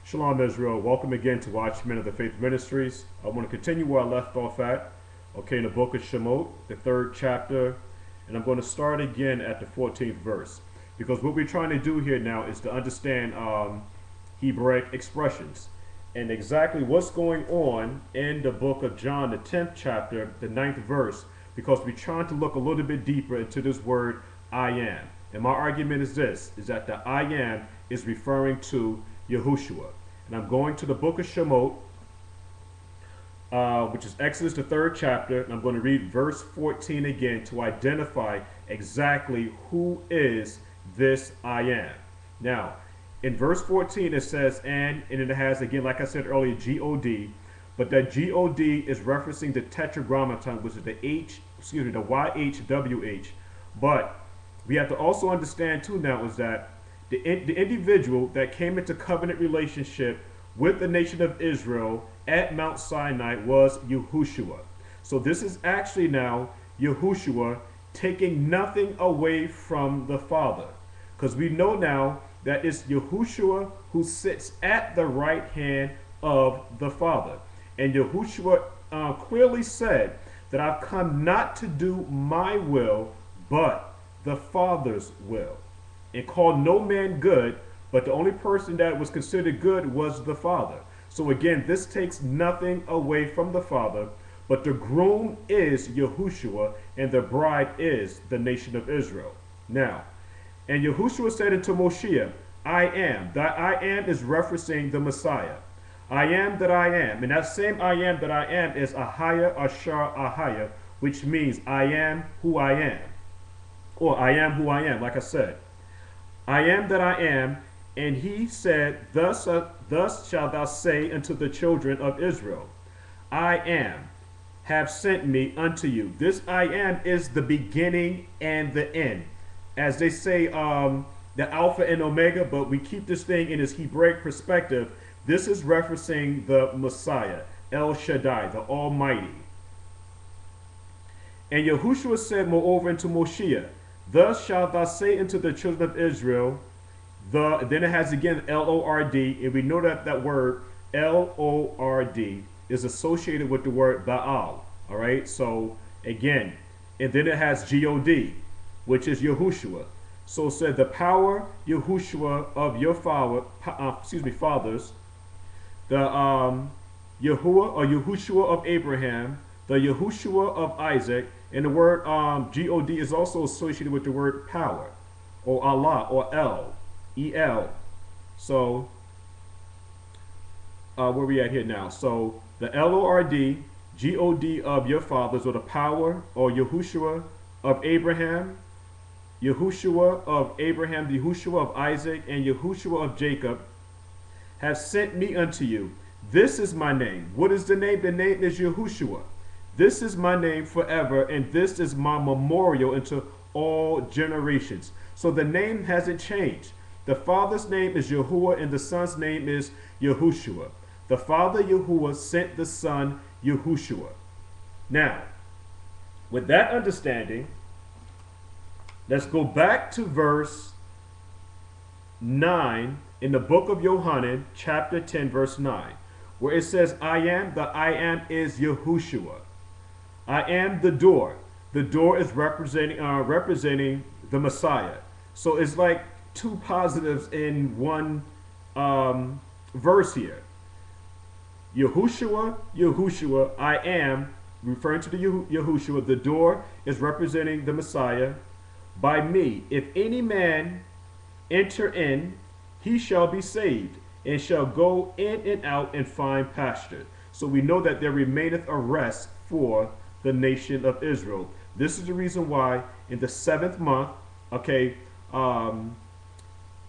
Shalom Israel, welcome again to Watchmen of the Faith Ministries. I want to continue where I left off at, in the book of Shemot, the 3rd chapter, and I'm going to start again at the 14th verse. Because what we're trying to do here now is to understand Hebraic expressions and exactly what's going on in the book of John, the 10th chapter, the 9th verse, because we're trying to look a little bit deeper into this word I am. And my argument is this, is that the I am is referring to YAHUSHUA. And I'm going to the book of Shemot, which is Exodus, the 3rd chapter, and I'm going to read verse 14 again to identify exactly who is this I am. Now, in verse 14 it says, and it has, again, like I said earlier, G-O-D, but that G-O-D is referencing the tetragrammaton, which is the YHWH. But we have to also understand too now is that the individual that came into covenant relationship with the nation of Israel at Mount Sinai was YAHUSHUA. So this is actually now YAHUSHUA taking nothing away from the Father. Because we know now that it's YAHUSHUA who sits at the right hand of the Father. And YAHUSHUA clearly said that I've come not to do my will, but the Father's will. And called no man good, but the only person that was considered good was the Father. So again, this takes nothing away from the Father, but the groom is YAHUSHUA, and the bride is the nation of Israel. Now, and YAHUSHUA said unto Moshe, I am. That I am is referencing the Messiah. I am that I am. And that same I am that I am is Ahaya, Ashar, Ahaya, which means I am who I am. Or I am who I am, like I said. I am that I am, and he said, thus shalt thou say unto the children of Israel, I am, have sent me unto you. This I am is the beginning and the end. As they say, the Alpha and Omega, but we keep this thing in its Hebraic perspective. This is referencing the Messiah, El Shaddai, the Almighty. And YAHUSHUA said moreover unto Moshe, thus shalt thou say unto the children of Israel, then it has again L-O-R-D, and we know that that word L-O-R-D is associated with the word Baal. All right, so again, and then it has G-O-D, which is YAHUSHUA. So it said the power YAHUSHUA of your fathers, the Yahuwah or YAHUSHUA of Abraham, the YAHUSHUA of Isaac. And the word G-O-D is also associated with the word power, or Allah, or El, E-L. So, where are we at here now? So, the L-O-R-D, G-O-D of your fathers, or the power, or YAHUSHUA of Abraham, YAHUSHUA of Abraham, the YAHUSHUA of Isaac, and YAHUSHUA of Jacob, have sent me unto you. This is my name. What is the name? The name is YAHUSHUA. This is my name forever, and this is my memorial into all generations. So the name hasn't changed. The Father's name is Yahuwah, and the Son's name is YAHUSHUA. The Father Yahuwah sent the Son YAHUSHUA. Now, with that understanding, let's go back to verse 9 in the book of Yohanan, chapter 10, verse 9, where it says, I am, the I am is YAHUSHUA. I am the door. The door is representing the Messiah. So it's like two positives in one verse here. YAHUSHUA, YAHUSHUA, I am, referring to the YAHUSHUA. The door is representing the Messiah. By me, if any man enter in, he shall be saved, and shall go in and out and find pasture. So we know that there remaineth a rest for the nation of Israel. This is the reason why in the 7th month, the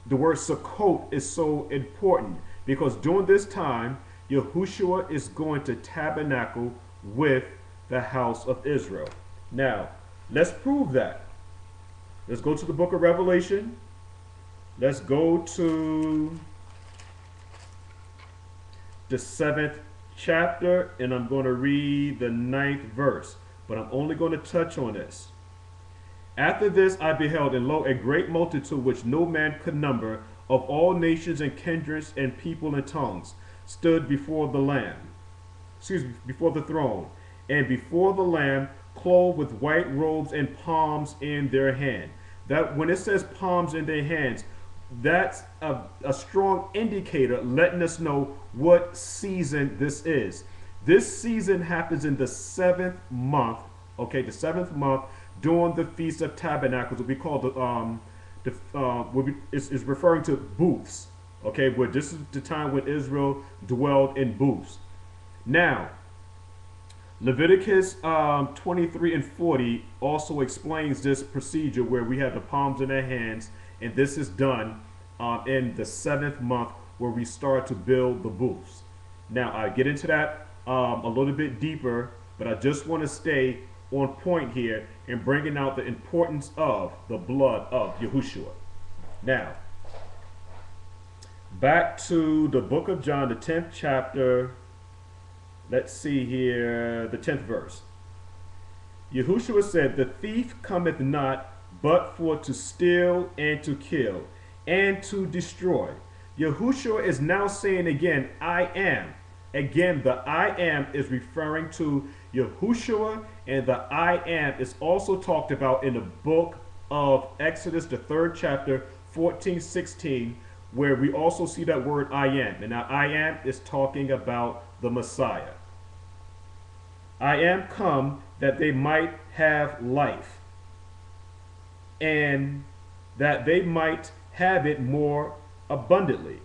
word Sukkot is so important, because during this time, YAHUSHUA is going to tabernacle with the house of Israel. Now, let's prove that. Let's go to the book of Revelation. Let's go to the 7th chapter, and I'm going to read the 9th verse, but I'm only going to touch on this. After this I beheld, and lo, a great multitude which no man could number, of all nations and kindreds and people and tongues stood before the Lamb, before the throne, and before the Lamb, clothed with white robes and palms in their hand. That when it says palms in their hands, that's a strong indicator letting us know what season this is. This season happens in the 7th month, okay, the 7th month during the Feast of Tabernacles, what we call is referring to booths, okay, where this is the time when Israel dwelled in booths. Now, Leviticus 23 and 40 also explains this procedure where we have the palms in our hands, and this is done in the 7th month where we start to build the booths. Now, I get into that a little bit deeper, but I just want to stay on point here in bringing out the importance of the blood of Yahushua. Now, back to the book of John, the 10th chapter. Let's see here, the 10th verse. Yahushua said, "The thief cometh not, but for to steal and to kill and to destroy." Yahushua is now saying again, I am. Again, the I am is referring to Yahushua, and the I am is also talked about in the book of Exodus, the 3rd chapter, 14-16, where we also see that word I am. And now I am is talking about the Messiah. I am come that they might have life, and that they might have it more abundantly.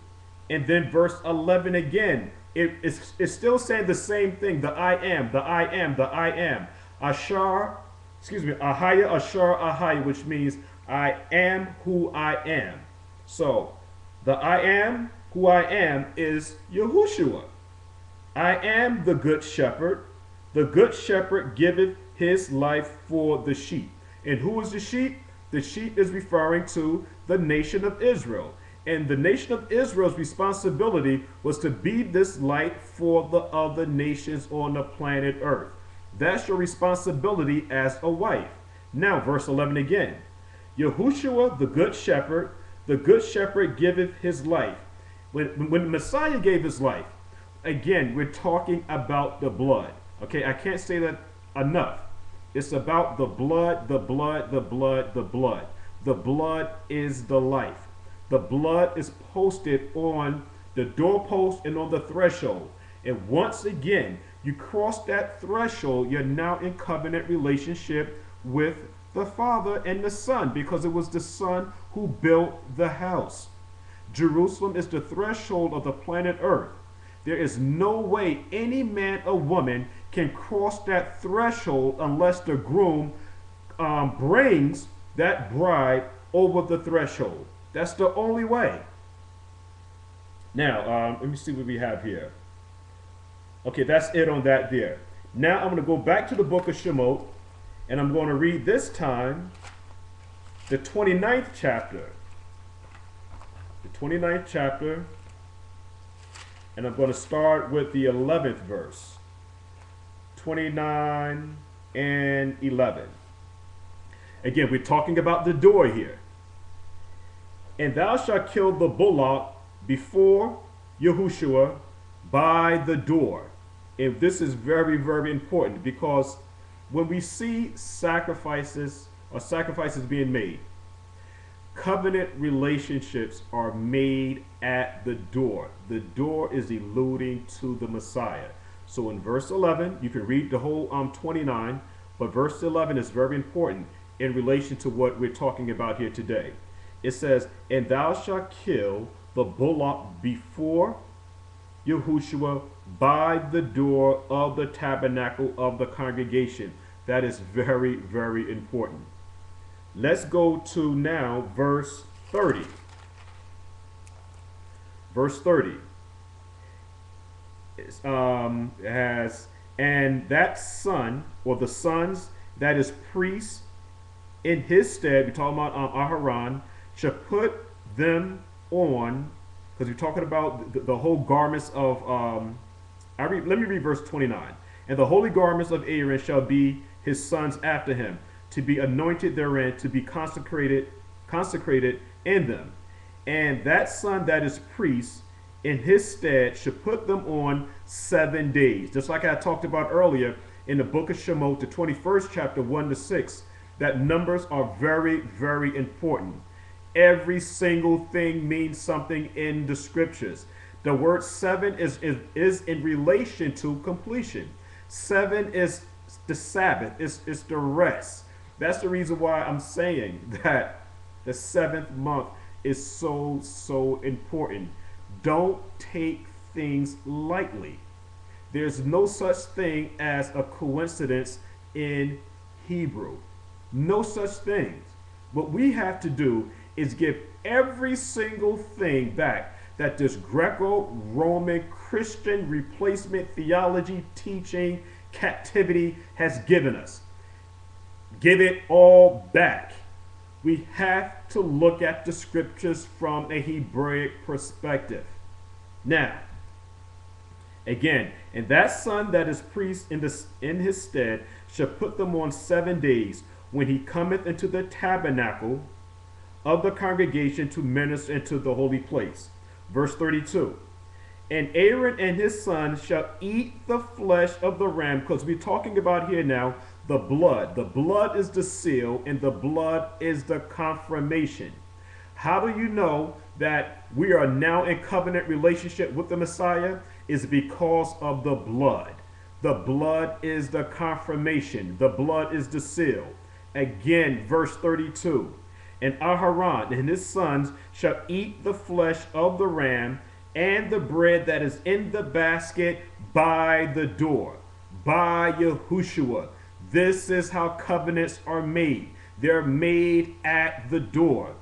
And then verse 11 again, it's still saying the same thing. The I am, the I am, the I am. Ahaya, Ashar, Ahaya, which means I am who I am. So the I am who I am is Yahushua. I am the good shepherd. The good shepherd giveth his life for the sheep. And who is the sheep? The sheep is referring to the nation of Israel. And the nation of Israel's responsibility was to be this light for the other nations on the planet Earth. That's your responsibility as a wife. Now, verse 11 again. Yahushua, the good shepherd giveth his life. When the Messiah gave his life, again, we're talking about the blood. Okay, I can't say that enough. It's about the blood, the blood, the blood, the blood. The blood is the life. The blood is posted on the doorpost and on the threshold. And once again, you cross that threshold, you're now in covenant relationship with the Father and the Son, because it was the Son who built the house. Jerusalem is the threshold of the planet Earth. There is no way any man or woman can cross that threshold unless the groom brings that bride over the threshold. That's the only way. Now, let me see what we have here. Okay, that's it on that there. Now I'm going to go back to the book of Shemot, and I'm going to read this time the 29th chapter. The 29th chapter, and I'm going to start with the 11th verse. 29 and 11. Again, we're talking about the door here. And thou shalt kill the bullock before Yahushua by the door. And this is very, very important, because when we see sacrifices or sacrifices being made, covenant relationships are made at the door. The door is alluding to the Messiah. So in verse 11, you can read the whole 29, but verse 11 is very important in relation to what we're talking about here today. It says, "And thou shalt kill the bullock before Yahushua by the door of the tabernacle of the congregation." That is very, very important. Let's go to now verse 30. Verse 30. Has, "And that son, or the sons that is priest in his stead," we're talking about Aharon, "shall put them on," because we're talking about the whole garments of, let me read verse 29. "And the holy garments of Aaron shall be his sons after him, to be anointed therein, to be consecrated in them. and that son that is priest in his stead should put them on 7 days. Just like I talked about earlier in the book of Shemot, the 21st chapter, 1 to 6, that numbers are very, very important. Every single thing means something in the scriptures. The word seven is in relation to completion. Seven is the Sabbath, it's the rest. That's the reason why I'm saying that the 7th month is so important. Don't take things lightly. There's no such thing as a coincidence in Hebrew. No such things. What we have to do is give every single thing back that this Greco-Roman Christian replacement theology teaching captivity has given us. Give it all back. We have to look at the scriptures from a Hebraic perspective. Now, again, and that son that is priest in his stead shall put them on 7 days when he cometh into the tabernacle of the congregation to minister into the holy place. Verse 32. And Aaron and his sons shall eat the flesh of the ram, because we're talking about here now the blood. The blood is the seal, and the blood is the confirmation. How do you know that we are now in covenant relationship with the Messiah? Is because of the blood. The blood is the confirmation. The blood is the seal. Again, verse 32. And Aharon and his sons shall eat the flesh of the ram and the bread that is in the basket by the door. By YAHUSHUA. This is how covenants are made. They're made at the door.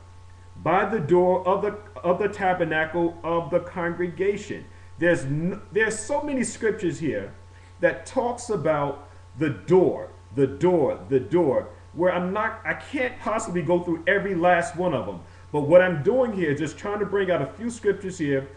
By the door of the tabernacle of the congregation. There's so many scriptures here that talks about the door, the door, the door, where I can't possibly go through every last one of them. But what I'm doing here is just trying to bring out a few scriptures here,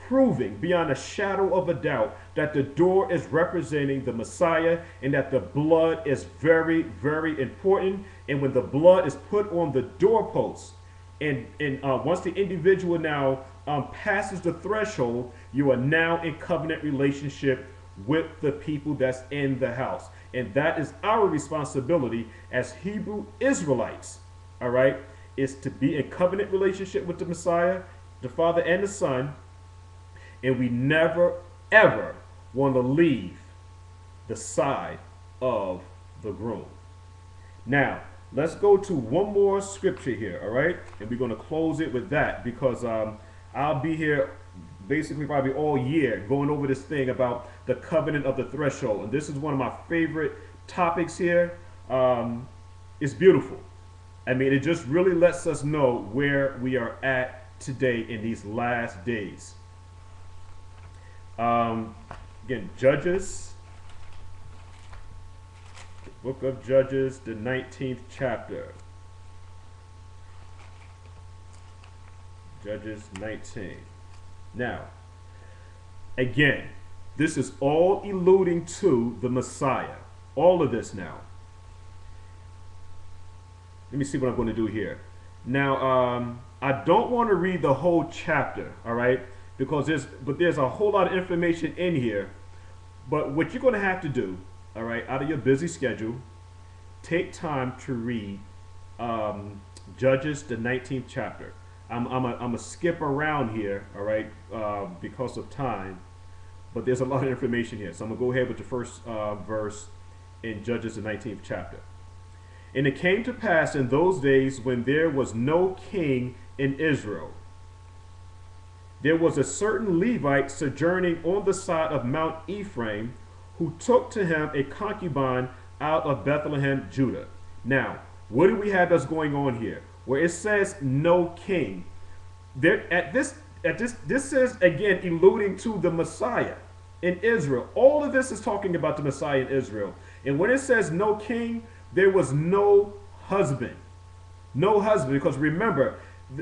proving beyond a shadow of a doubt that the door is representing the Messiah and that the blood is very, very important. And when the blood is put on the doorpost, and once the individual now passes the threshold, you are now in covenant relationship with the people that's in the house. And that is our responsibility as Hebrew Israelites, all right, is to be in covenant relationship with the Messiah, the Father and the Son, and we never, ever want to leave the side of the groom. Now, let's go to one more scripture here, all right? And we're going to close it with that because I'll be here basically probably all year going over this thing about the covenant of the threshold. And this is one of my favorite topics here. It's beautiful. I mean, it just really lets us know where we are at today in these last days. Again, Judges, the book of Judges, the 19th chapter. Judges 19. Now, again, this is all alluding to the Messiah. All of this now. Let me see what I'm going to do here. Now, I don't want to read the whole chapter, all right? Because there's a whole lot of information in here. But what you're going to have to do, all right, out of your busy schedule, take time to read Judges, the 19th chapter. I'm gonna skip around here, all right, because of time. But there's a lot of information here. So I'm going to go ahead with the first verse in Judges, the 19th chapter. And it came to pass in those days when there was no king in Israel, there was a certain Levite sojourning on the side of Mount Ephraim, who took to him a concubine out of Bethlehem, Judah. Now, what do we have that's going on here? Where it says no king. This is again alluding to the Messiah in Israel. All of this is talking about the Messiah in Israel. And when it says no king, there was no husband. No husband, because remember,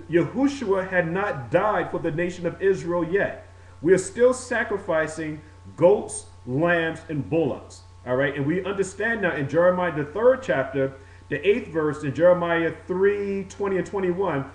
YAHUSHUA had not died for the nation of Israel yet. We are still sacrificing goats, lambs, and bullocks. All right, and we understand now in Jeremiah, the 3rd chapter, the 8th verse in Jeremiah 3:20 and 21,